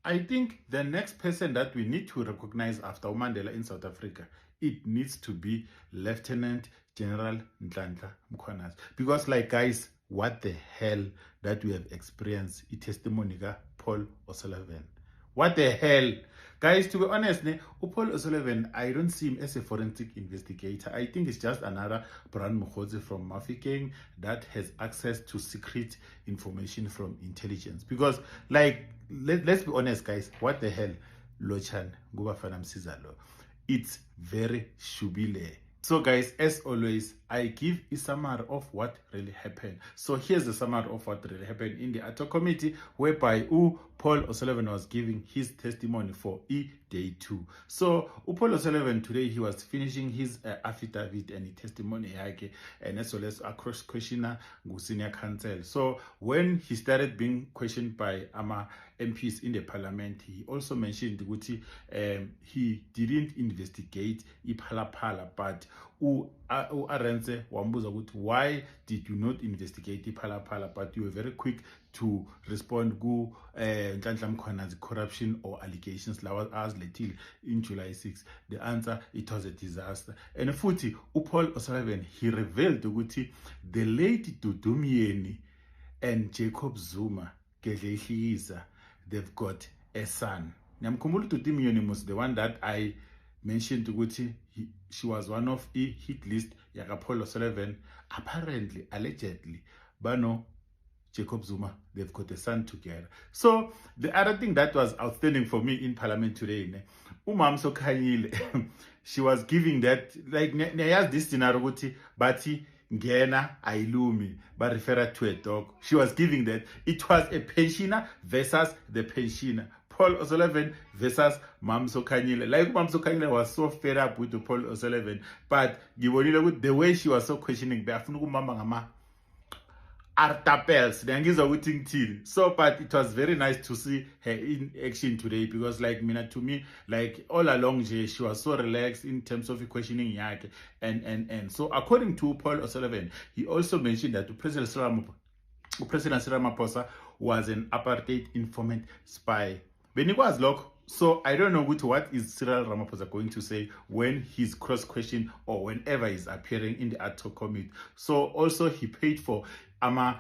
I think the next person that we need to recognize after Mandela in South Africa, it needs to be Lieutenant General Nhlanhla Mkhwanazi. Because, like, guys, what the hell that we have experienced, it testimony ka Paul O'Sullivan. What the hell? Guys, to be honest, Paul O'Sullivan, I don't see him as a forensic investigator. I think it's just another Brian Mokgotsi from Mafeking that has access to secret information from intelligence. Because, like, let's be honest, guys, what the hell? Lochan, Gubafana Msizalo. It's very shubile. So guys, as always, I give a summary of what really happened. So here's the summary of what really happened in the ATO committee, whereby Paul O'Sullivan was giving his testimony for day 2. So Paul O'Sullivan today, he was finishing his affidavit and testimony yake, and as well as a cross questioner senior counsel. So when he started being questioned by MPs in the parliament, he also mentioned that he didn't investigate Iphalaphala, but Arendse wambuza ukuthi why did you not investigate Iphalaphala, but you were very quick to respond to Nhlanhla Mkhwanazi corruption or allegations lawa azilethile in July 6. The answer, it was a disaster. And futhi Paul O'Sullivan, he revealed ukuthi the late Dudu Myeni and Jacob Zuma Gedleyihlekisa, they've got a son. Nyamkhumbula Dudu Myeni was the one that I mentioned ukuthi she was one of the hit list yaka Paul O'Sullivan. Apparently, allegedly, Bano Jacob Zuma, they've got a son together. So the other thing that was outstanding for me in parliament today, Umamso Khanyile, she was giving that, like, this scenario, Bati Ngena Ailumi, but referred to a dog. She was giving that. It was a pensioner versus the pensioner. Paul O'Sullivan versus Mamso Khanyile. Like, Mamso Khanyile was so fed up with Paul O'Sullivan, but the way she was so questioning, so, but it was very nice to see her in action today, because, like, to me, like, all along she was so relaxed in terms of questioning yake, and so according to Paul O'Sullivan, he also mentioned that President Cyril Ramaphosa was an apartheid informant spy. Benigwas look. So I don't know what is Cyril Ramaphosa going to say when he's cross-questioned or whenever he's appearing in the ATO committee. So also he paid for cases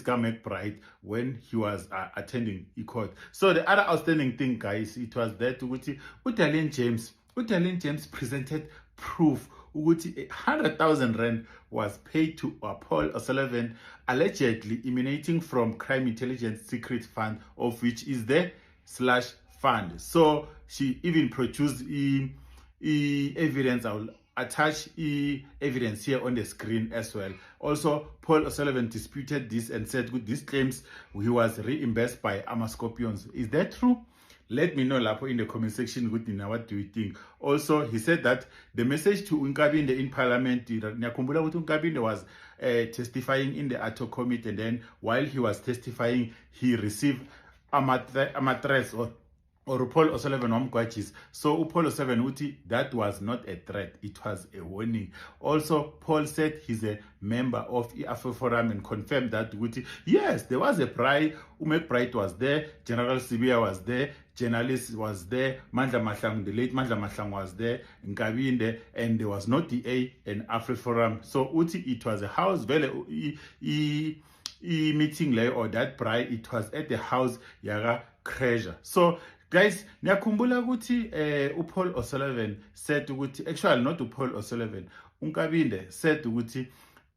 come McBride when he was attending court. So the other outstanding thing, guys, it was that Utalian James presented proof 100,000 rand was paid to Paul O'Sullivan, allegedly emanating from Crime Intelligence Secret Fund, of which is the slash fund. So she even produced evidence. I will attach evidence here on the screen as well. Also, Paul O'Sullivan disputed this and said with these claims he was reimbursed by Scorpions. Is that true? Let me know in the comment section. What do you think? Also, he said that the message to Nkabinde in parliament, Nkabinde was testifying in the ATO committee, and then while he was testifying, he received a threat or Paul O'Sullivan Omkwachis. So Paul O'Sullivan, that was not a threat, it was a warning. Also, Paul said he's a member of the Afro Forum and confirmed that yes, there was a pride. Umek Pride was there, General Sibia was there, journalist was there, Mandla Mahlang, the late Mandla Mahlang was there, Nkabinde, and there was no DA and Afro Forum. So it was a house value meeting or that pride, it was at the house Yaga Treasure. So guys, niyakumbula ukuthi Paul O'Sullivan said ukuthi, actually not Paul O'Sullivan, Nkabinde said ukuthi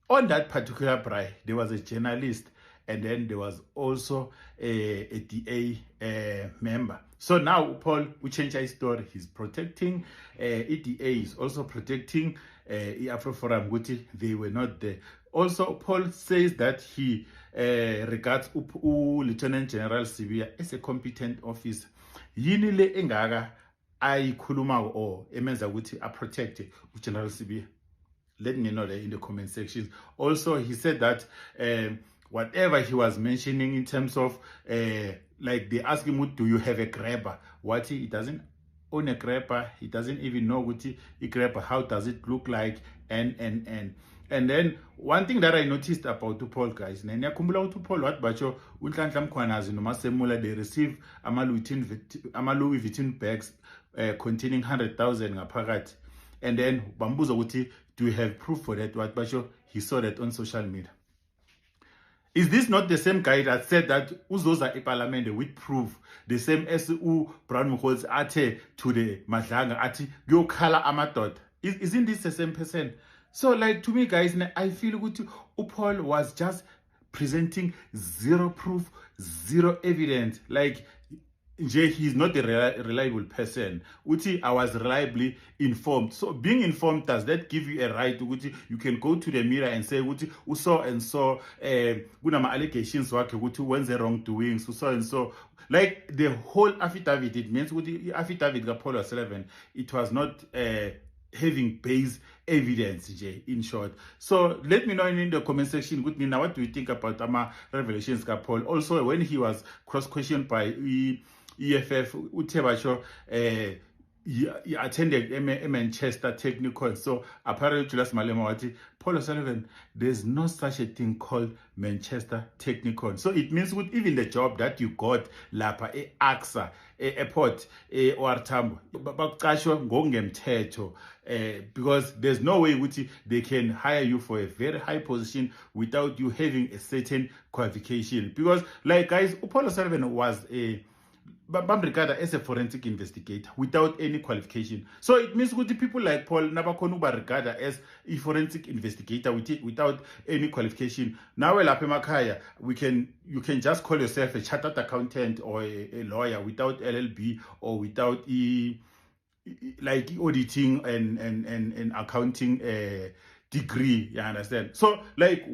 on that particular bride there was a journalist and then there was also a DA member. So now Paul will change his story. He's protecting EDA, is also protecting Afro Forum. They were not there. Also, Paul says that he regards Lieutenant General Sibia as a competent officer. Yini le engaka ayikhuluma or emenza ukuthi a protect General Sibia? Let me know there in the comment sections. Also, he said that whatever he was mentioning in terms of like they ask him, do you have a grabber? He doesn't own a grabber. He doesn't even know what a grabber, how does it look like, and And then one thing that I noticed about uPaul, guys, niyakhumbula ukuthi uPaul wathi batsho uNhlanhla Mkhwanazi noMasemula they receive ama Louis Vuitton bags containing 100,000 ngaphakathi. And then bambuza ukuthi do you have proof for that? Wathi batsho he saw that on social media. Is this not the same guy that said that uzoza eParliament with proof, the same as Brown Mkhosi athe to the Madlanga ati kuyokhala amadoda? Isn't this the same person? So like to me, guys, I feel uPaul was just presenting zero proof, zero evidence. Like he's not a reliable person. Uti, I was reliably informed. So being informed, does that give you a right to you can go to the mirror and say Uti uso and so kunama allegations wake Uti when's the wrongdoings, so and so. Like the whole affidavit, it means Uti affidavit Paul O'Sullivan, it was not having base evidence, in short. So let me know in the comment section with me now, what do you think about revelations Paul? Also, when he was cross-questioned by EFF, Utebacho, he attended Manchester Technical. So apparently, Julius Malema, Paul O'Sullivan, there's no such a thing called Manchester Technical. So it means with even the job that you got, Lapa, AXA, airport, or Tambo, because there's no way they can hire you for a very high position without you having a certain qualification. Because, like guys, Paul O'Sullivan was regarded as a forensic investigator without any qualification. So it means good people like Paul Nabakonu regarded as a forensic investigator without any qualification. Now, Makaya, you can just call yourself a chartered accountant or a lawyer without LLB or without like auditing and accounting degree. You understand? So like,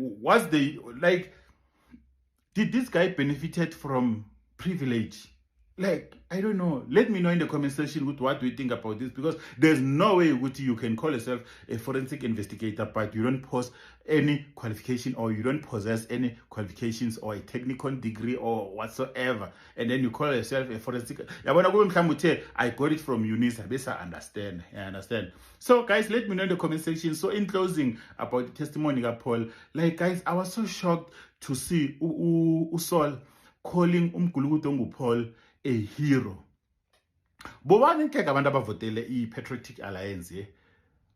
did this guy benefited from privilege? Like, I don't know. Let me know in the comment section what do you think about this, because there's no way you can call yourself a forensic investigator but you don't possess any qualification or you don't possess any qualifications or a technical degree or whatsoever, and then you call yourself a forensic. I got it from Eunice. I understand. I understand. So guys, let me know in the comment section. So in closing about the testimony of Paul, like guys, I was so shocked to see Usol calling Umgulukudu Paul a hero. Patriotic Alliance.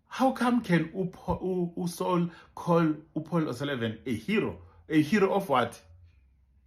How come can Usol call Paul O'Sullivan a hero? A hero of what?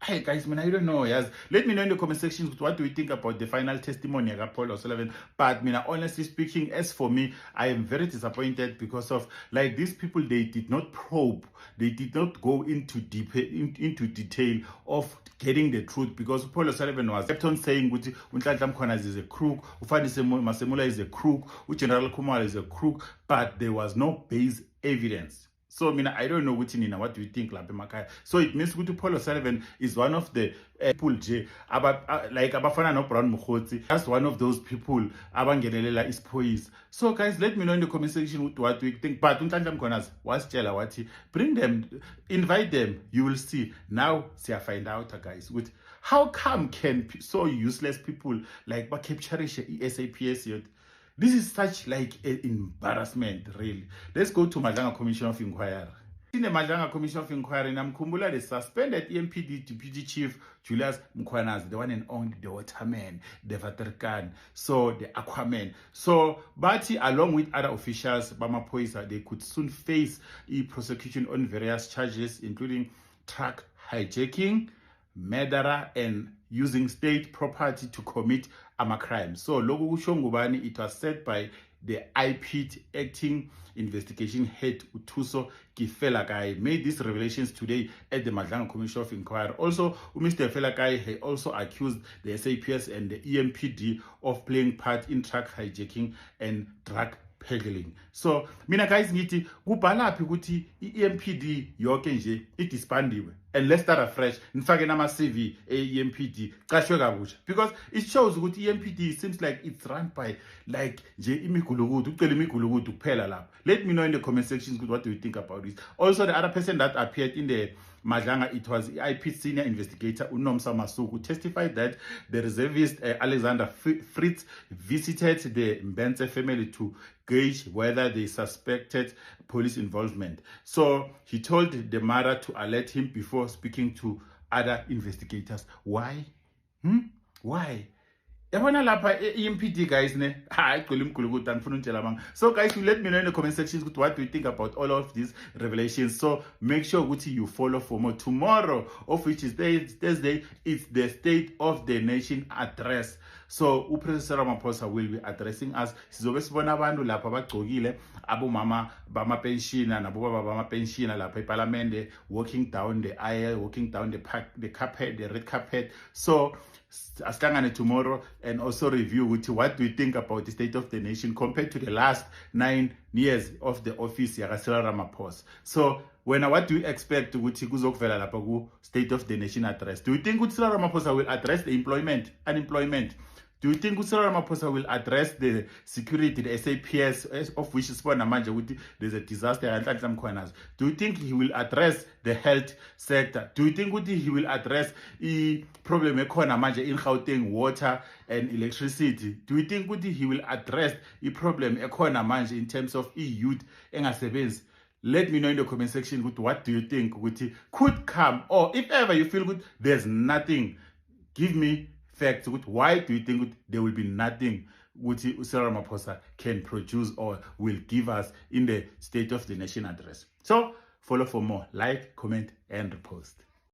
Hey guys, man, I don't know. Yes, let me know in the comment section what do you think about the final testimony of Paul O'Sullivan. But honestly speaking, as for me, I am very disappointed because of like these people. They did not probe. They did not go into detail of getting the truth, because Paul O'Sullivan was kept on saying Nhlanhla Mkhwanazi is a crook, Ufani Masemula is a crook, General Khumalo is a crook, but there was no base evidence. So I don't know what do you think, Makaya? So it means Paul O'Sullivan is one of the people like Abafana no Brown Mkhosi. That's one of those people abangenelela is poised. So guys, let me know in the comment section what do you think. But Nhlanhla Mkhwanazi was Chelawati. Bring them, invite them, you will see. Now see I find out, guys, with how come can so useless people like capture SAPS yet? This is such like an embarrassment, really. Let's go to Madlanga Commission of Inquiry. In the Madlanga Commission of Inquiry, Namkhumbula, the suspended EMPD Deputy Chief Julius Mkhwanazi, the one and only, the Waterman, the Vaterkan, so the Aquaman. So, Bati, along with other officials, Bama Poisa, they could soon face a prosecution on various charges, including truck hijacking, murder, and using state property to commit a crime. So, Logo Ushongubani, it was said by the IPIT acting investigation head Utuso Kifelakai made these revelations today at the Madlanga Commission of Inquiry. Also, Mr. Felakai also accused the SAPS and the EMPD of playing part in truck hijacking and drug peddling. So, mina guys ngithi kubhala phi ukuthi iEMPD yonke nje idisbandiwe, and let's start afresh. Nifake nama CV eEMPD qashwe kabusha, because it shows ukuthi iEMPD seems like it's run by like nje imigulukudu, ucela imigulukudu kuphela lapha. Let me know in the comment section what do you think about this. Also, the other person that appeared in the Madlanga, it was IP senior investigator Unomsa Masuku who testified that the reservist Alexander Fritz visited the Mbenze family to gauge whether they suspected police involvement. So he told the mother to alert him before speaking to other investigators. Why? Why? EMPD guys, so guys, you let me know in the comment section what do you think about all of these revelations. So make sure you follow for more. Tomorrow, of which is Thursday, it's the State of the Nation address. So uPresident Ramaphosa will be addressing us. Sizobe sibona abantu lapha abagcokile abomama bama-pensioner nabobaba bama-pensioner lapha eParliament, walking down the aisle, walking down the carpet, the red carpet. So asihlangane tomorrow and also review what do you think about the State of the Nation compared to the last 9 years of the office yaka Cyril Ramaphosa. So what do you expect ukuthi kuzokuvela lapha ku State of the Nation address? Do you think Cyril Ramaphosa will address the unemployment? Do you think Cyril Ramaphosa will address the security, the SAPS, of which is there's a disaster? Do you think he will address the health sector? Do you think he will address the problem in Gauteng, water and electricity? Do you think he will address the problem in terms of youth? Let me know in the comment section what do you think could come, or if ever you feel there's nothing, give me facts. Why do you think there will be nothing Cyril Ramaphosa can produce or will give us in the State of the Nation address? So follow for more, like, comment and repost.